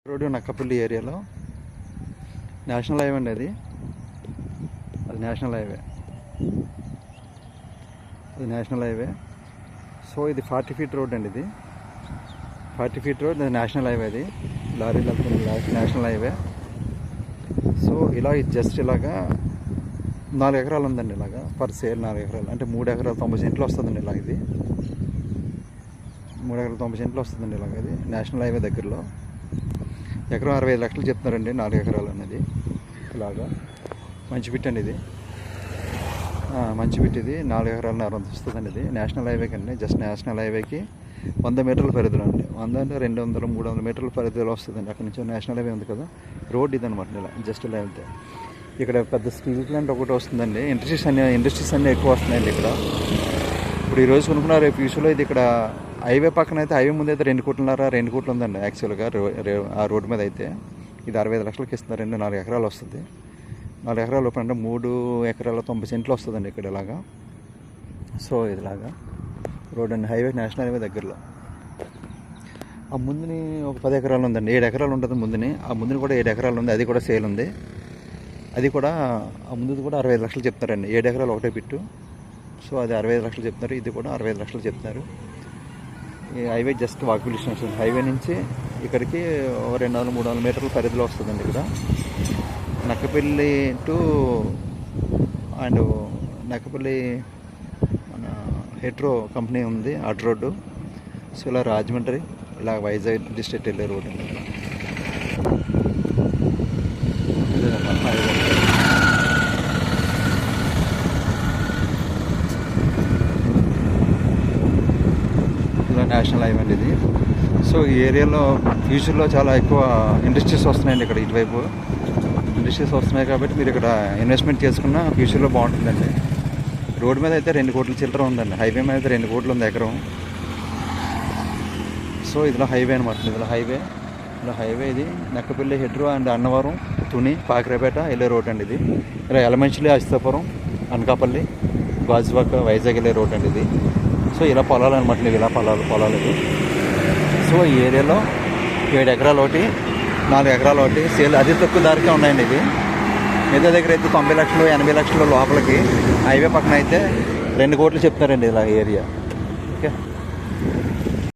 Road Nakkapalli ఏరియాలో national highway అండి. అది నేషనల్ హైవే. అది నేషనల్ హైవే. సో ఇది 40 ఫీట్ రోడ్ అండి. ఇది 40 ఫీట్ రోడ్, అది నేషనల్ హైవే. అది లారీలు వెళ్తుంది నేషనల్ హైవే. సో ఇలా ఇది జస్ట్ ఇలాగా 4 ఎకరాలు ఉందండి. ఇలాగా పర్ సేల్ 4 ఎకరాలు అంటే 3 ఎకరాలు 90 సెంట్లు వస్తుందండి. ఇలాగ ఇది 3 ఎకరాలు 90 సెంట్లు వస్తుందండి. ఇలాగ ఇది నేషనల్ హైవే దగ్గరలో. ఎకరం 65 లక్షలు చెప్తున్నారండి 4 ఎకరాలు అనేది. ఇలాగా మంచి బిట్ అండి. ఇది మంచి బిట్. ఇది 4 ఎకరాలు 400 వస్తుందండి. ఇది నేషనల్ హైవేకి అండి. జస్ట్ నేషనల్ హైవేకి 100 మీటర్ల పరిధిలో అండి. 100 అంటే 200 300 మీటర్ల పరిధిలో వస్తుందండి. అక్కడ నుంచి నేషనల్ హైవే ఉంది కదా, రోడ్ ఇది అనమాట. ఇలా జస్ట్ ఇలా వెళ్తే ఇక్కడ పెద్ద స్టీల్ ప్లాంట్ ఒకటి వస్తుందండి. ఇండస్ట్రీస్ అన్నీ ఎక్కువ వస్తున్నాయండి ఇక్కడ. ఇప్పుడు ఈరోజు కొనుక్కున్నారు, రేపు ఫ్యూచర్లో ఇది ఇక్కడ హైవే పక్కన అయితే, హైవే ముందు అయితే 2 కోట్లు ఉందండి యాక్చువల్గా. ఆ రోడ్డు మీద అయితే ఇది 65 లక్షలకి ఇస్తున్నారు. 4 ఎకరాలు వస్తుంది. 4 ఎకరాలు లోపల అంటే 3 ఎకరాల 90 సెంట్లు వస్తుందండి ఇక్కడ ఇలాగా. సో ఇదిలాగా రోడ్ అండి, హైవే నేషనల్ హైవే దగ్గరలో. ఆ ముందుని ఒక 10 ఎకరాలు ఉందండి. 7 ఎకరాలు ఉంటుంది ముందుని. ఆ ముందుని కూడా 7 ఎకరాలు ఉంది. అది కూడా సేల్ ఉంది. అది కూడా ఆ ముందుది కూడా 65 లక్షలు చెప్తారండి. 7 ఎకరాలు ఒకటే బిట్టు. సో అది 65 లక్షలు చెప్తున్నారు. ఇది కూడా 65 లక్షలు చెప్తున్నారు. ఈ highway just walkable distance. Highway నుంచి ఇక్కడికి 200-300 మీటర్ల పరిధిలో వస్తుందండి. ఇక్కడ నక్కపల్లి టు అండ్ నక్కపల్లి మన హెట్రో కంపెనీ ఉంది, అటు రోడ్డు. సో ఇలా రాజమండ్రి, ఇలా వైజాగ్ డిస్ట్రిక్ట్ వెళ్ళే రోడ్డు అండి. ఇలా నేషనల్ హైవే అండి ఇది. సో ఈ ఏరియాలో ఫ్యూచర్లో చాలా ఎక్కువ ఇండస్ట్రీస్ వస్తున్నాయండి. ఇక్కడ ఇటువైపు ఇండస్ట్రీస్ వస్తున్నాయి కాబట్టి మీరు ఇక్కడ ఇన్వెస్ట్మెంట్ చేసుకున్న ఫ్యూచర్లో బాగుంటుందండి. రోడ్డు మీద అయితే 2 కోట్ల చిల్లర ఉందండి. హైవే మీద అయితే 2 కోట్లు ఉంది ఎకరం. సో ఇదిలో హైవే అనమాట. ఇలా హైవే ఇది నక్కపల్లి, హెడ్రో అండ్ అన్నవరం, తుని, పాకిరేపేట వెళ్ళే రోడ్ అండి ఇది. ఇలా ఎలమంచిలి, అచితాపురం, అనకాపల్లి, గాజువాక, వైజాగ్ వెళ్ళే రోడ్ అండి ఇది. సో ఇలా పొలాలు అనమాట. ఇలా పొలాలు ఇది. సో ఈ ఏరియాలో 7 ఎకరాలు ఒకటి, 4 ఎకరాలు ఒకటి సేల్ అతి తక్కువ ధరకే ఉన్నాయండి. ఇది మిగతా దగ్గర అయితే 90 లక్షలు 80 లక్షలు లోపలికి. హైవే పక్కన అయితే 2 కోట్లు చెప్తారండి ఇలా ఏరియా.